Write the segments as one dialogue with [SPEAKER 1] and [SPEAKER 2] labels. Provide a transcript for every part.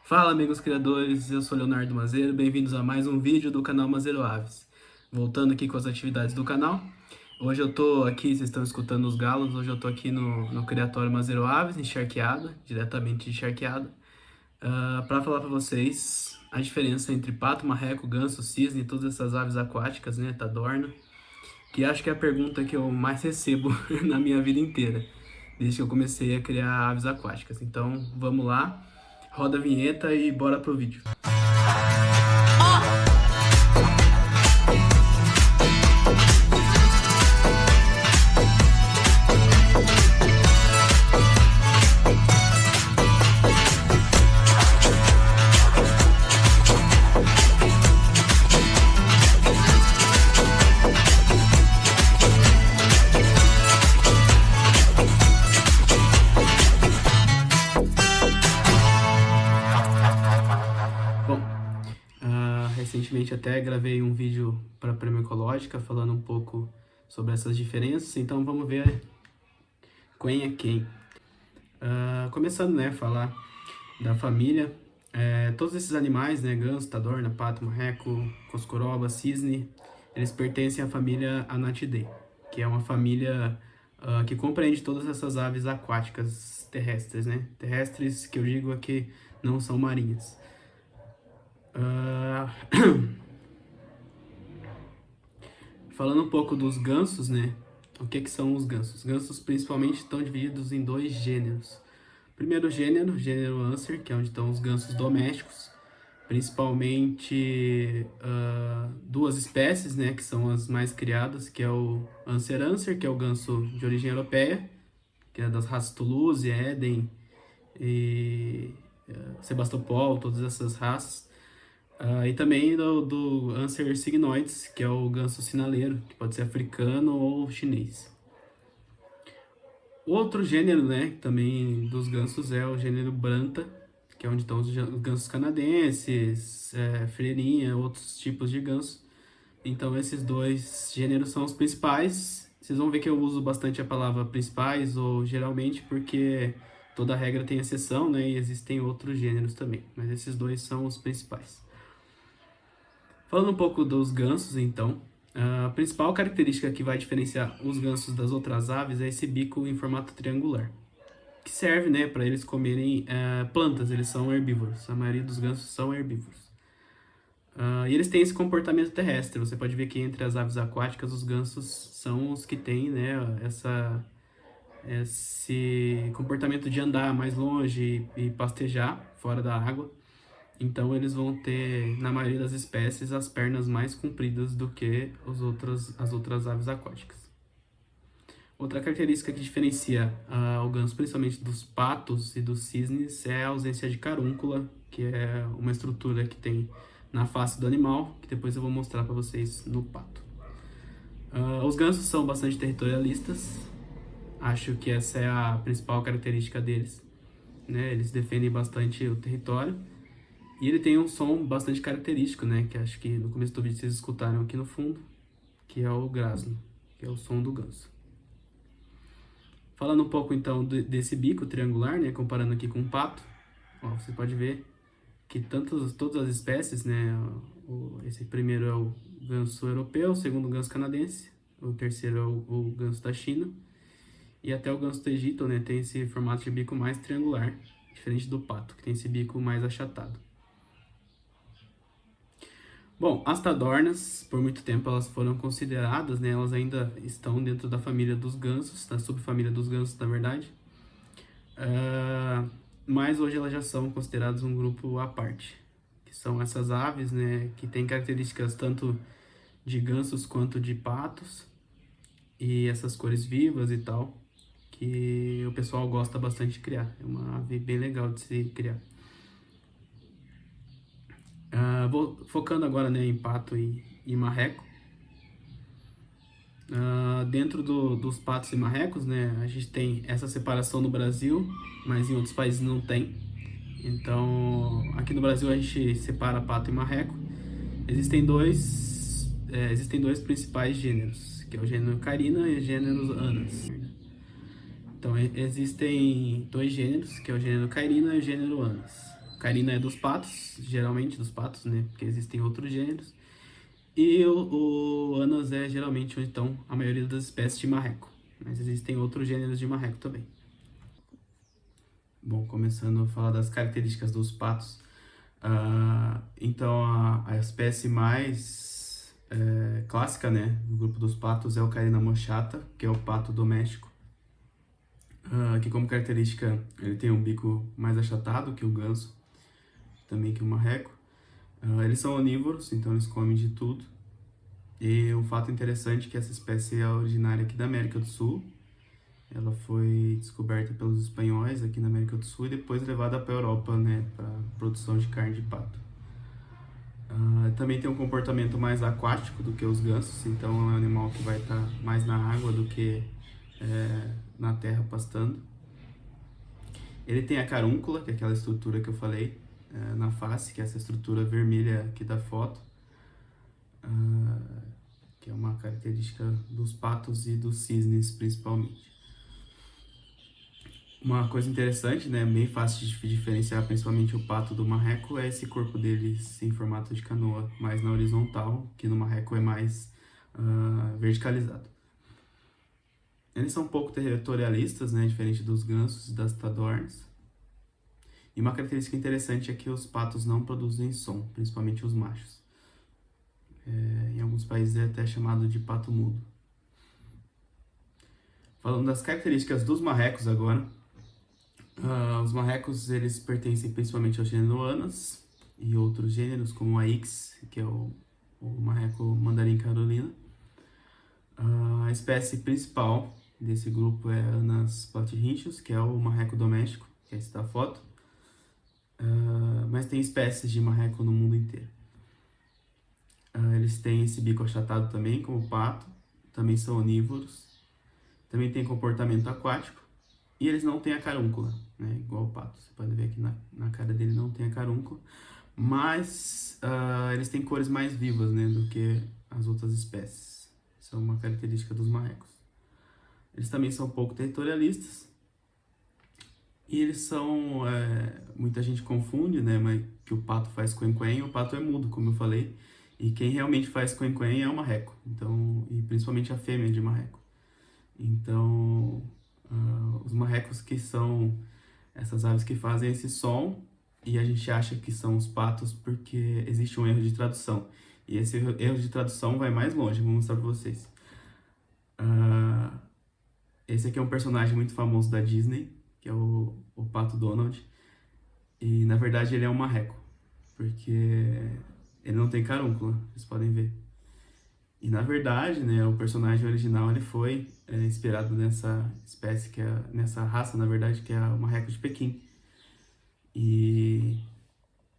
[SPEAKER 1] Fala amigos criadores, eu sou Leonardo Mazeiro, bem-vindos a mais um vídeo do canal Mazeiro Aves. Voltando aqui com as atividades do canal, hoje eu tô aqui, vocês estão escutando os galos, hoje eu tô aqui no criatório Mazeiro Aves, em Charqueada, diretamente de Charqueada, para falar para vocês a diferença entre pato, marreco, ganso, cisne e todas essas aves aquáticas, né, tadorna, que acho que é a pergunta que eu mais recebo na minha vida inteira, desde que eu comecei a criar aves aquáticas. Então, vamos lá, roda a vinheta e bora pro vídeo. Bom, recentemente até gravei um vídeo para a Prêmio Ecológica falando um pouco sobre essas diferenças, então vamos ver quem é quem. Começando, né, falar da família, todos esses animais, né, ganso, tadorna, pato, marreco, coscoroba, cisne, eles pertencem à família Anatidae, que é uma família que compreende todas essas aves aquáticas terrestres, né, terrestres que eu digo aqui não são marinhas. Falando um pouco dos gansos, né? O que são os gansos? Os gansos principalmente estão divididos em dois gêneros. Primeiro gênero, gênero Anser, que é onde estão os gansos domésticos, principalmente duas espécies, né, que são as mais criadas, que é o Anser anser, que é o ganso de origem europeia, que é das raças Toulouse, Eden e Sebastopol, todas essas raças. E também do Anser cygnoides, que é o ganso sinaleiro, que pode ser africano ou chinês. Outro gênero, né, também dos gansos é o gênero Branta, que é onde estão os gansos canadenses, freirinha, outros tipos de ganso. Então esses dois gêneros são os principais. Vocês vão ver que eu uso bastante a palavra principais ou geralmente porque toda regra tem exceção, né, e existem outros gêneros também, mas esses dois são os principais. Falando um pouco dos gansos, então, a principal característica que vai diferenciar os gansos das outras aves é esse bico em formato triangular, que serve, né, para eles comerem plantas, eles são herbívoros, a maioria dos gansos são herbívoros. E eles têm esse comportamento terrestre, você pode ver que entre as aves aquáticas os gansos são os que têm, né, esse comportamento de andar mais longe e pastejar fora da água. Então eles vão ter, na maioria das espécies, as pernas mais compridas do que as outras aves aquáticas. Outra característica que diferencia o ganso, principalmente dos patos e dos cisnes, é a ausência de carúncula, que é uma estrutura que tem na face do animal, que depois eu vou mostrar para vocês no pato. Os gansos são bastante territorialistas, acho que essa é a principal característica deles, né? Eles defendem bastante o território. E ele tem um som bastante característico, né? Que acho que no começo do vídeo vocês escutaram aqui no fundo, que é o grasno, que é o som do ganso. Falando um pouco então desse bico triangular, né? Comparando aqui com o pato, ó, você pode ver que todas as espécies, né? Esse primeiro é o ganso europeu, o segundo o ganso canadense, o terceiro é o ganso da China, e até o ganso do Egito, né? Tem esse formato de bico mais triangular, diferente do pato, que tem esse bico mais achatado. Bom, as tadornas, por muito tempo elas foram consideradas, né, elas ainda estão dentro da família dos gansos, da subfamília dos gansos, na verdade. Mas hoje elas já são consideradas um grupo à parte, que são essas aves, né, que têm características tanto de gansos quanto de patos, e essas cores vivas e tal, que o pessoal gosta bastante de criar. É uma ave bem legal de se criar. Focando agora, né, em pato e marreco. Dentro dos patos e marrecos, né, a gente tem essa separação no Brasil, mas em outros países não tem. Então, aqui no Brasil a gente separa pato e marreco. Existem dois principais gêneros, que é o gênero Carina e o gênero Anas. Então, existem dois gêneros, que é o gênero Cairina e o gênero Anas. carina é dos patos, geralmente dos patos, né? Porque existem outros gêneros. E o Anas é geralmente, então, a maioria das espécies de marreco. Mas existem outros gêneros de marreco também. Bom, começando a falar das características dos patos. Então, a espécie mais clássica, né, do grupo dos patos é o Carina mochata, que é o pato doméstico. Que como característica, ele tem um bico mais achatado que o ganso, também que o marreco. Eles são onívoros, então eles comem de tudo. E um fato interessante é que essa espécie é originária aqui da América do Sul. Ela foi descoberta pelos espanhóis aqui na América do Sul e depois levada para a Europa, né, para produção de carne de pato. Também tem um comportamento mais aquático do que os gansos, então é um animal que vai estar mais na água do que na terra pastando. Ele tem a carúncula, que é aquela estrutura que eu falei na face, que é essa estrutura vermelha aqui da foto, que é uma característica dos patos e dos cisnes principalmente. Uma coisa interessante, né, bem fácil de diferenciar principalmente o pato do marreco, é esse corpo deles em formato de canoa, mais na horizontal, que no marreco é mais verticalizado. Eles são um pouco territorialistas, né, diferente dos gansos e das tadornes. E uma característica interessante é que os patos não produzem som, principalmente os machos. Em alguns países é até chamado de pato mudo. Falando das características dos marrecos agora, os marrecos eles pertencem principalmente ao gênero Anas e outros gêneros como a Ix, que é o marreco mandarim carolina. A espécie principal desse grupo é Anas platyhirchus, que é o marreco doméstico, que é esse da foto. Mas tem espécies de marreco no mundo inteiro. Eles têm esse bico achatado também, como o pato, também são onívoros, também tem comportamento aquático, e eles não têm a carúncula, né, igual o pato. Você pode ver aqui na cara dele não tem a carúncula, mas eles têm cores mais vivas, né, do que as outras espécies. Isso é uma característica dos marrecos. Eles também são um pouco territorialistas, e eles são, muita gente confunde, né, mas que o pato faz quen-quen, e o pato é mudo, como eu falei, e quem realmente faz quen-quen é o marreco, então, e principalmente a fêmea de marreco. Então, os marrecos que são essas aves que fazem esse som, e a gente acha que são os patos porque existe um erro de tradução. E esse erro de tradução vai mais longe, vou mostrar para vocês. Esse aqui é um personagem muito famoso da Disney, que é o Pato Donald. E na verdade ele é um marreco, porque ele não tem carúncula, vocês podem ver. E na verdade, né, o personagem original ele foi inspirado nessa espécie, nessa raça, na verdade, que é o marreco de Pequim. E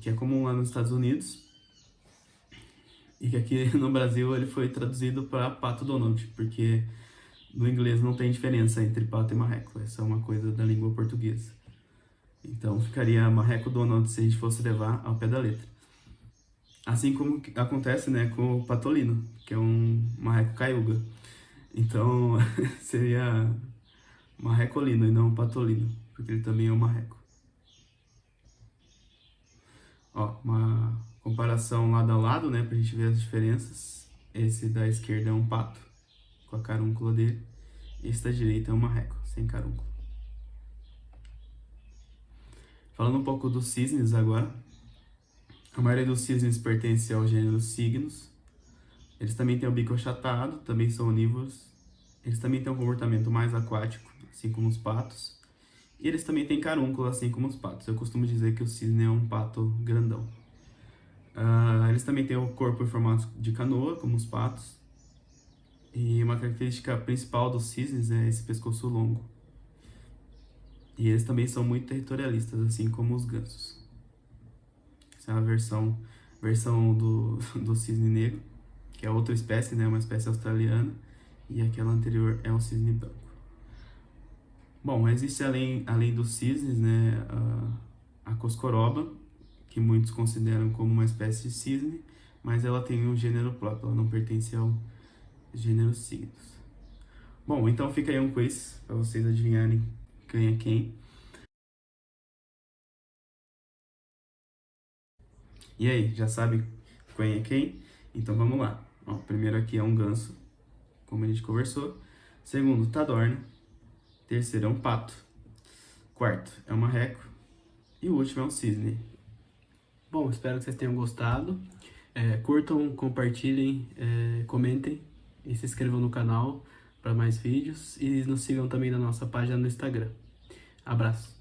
[SPEAKER 1] que é comum lá nos Estados Unidos. E que aqui no Brasil ele foi traduzido para Pato Donald, porque no inglês não tem diferença entre pato e marreco, essa é uma coisa da língua portuguesa. Então ficaria marreco Donald se a gente fosse levar ao pé da letra. Assim como acontece, né, com o patolino, que é um marreco caiuga. Então seria marrecolino e não patolino, porque ele também é um marreco. Ó, uma comparação lado a lado, né, pra gente ver as diferenças. Esse da esquerda é um pato, com a carúncula dele. Esse da direita é um marreco, sem carúncula. Falando um pouco dos cisnes agora. A maioria dos cisnes pertence ao gênero Cygnus. Eles também têm o bico achatado, também são onívoros. Eles também têm um comportamento mais aquático, assim como os patos. E eles também têm carúncula, assim como os patos. Eu costumo dizer que o cisne é um pato grandão. Eles também têm o corpo em formato de canoa, como os patos. E uma característica principal dos cisnes é esse pescoço longo. E eles também são muito territorialistas, assim como os gansos. Essa é a versão do cisne negro, que é outra espécie, né, uma espécie australiana. E aquela anterior é um cisne branco. Bom, existe além dos cisnes, né, a coscoroba, que muitos consideram como uma espécie de cisne, mas ela tem um gênero próprio, ela não pertence ao gênero Cygnus. Bom, então fica aí um quiz para vocês adivinharem quem é quem. E aí, já sabe quem é quem? Então vamos lá. Ó, o primeiro aqui é um ganso, como a gente conversou. Segundo, tadorna. Terceiro é um pato. Quarto é um marreco. E o último é um cisne. Bom, espero que vocês tenham gostado. Curtam, compartilhem, comentem e se inscrevam no canal para mais vídeos. E nos sigam também na nossa página no Instagram. Abraço!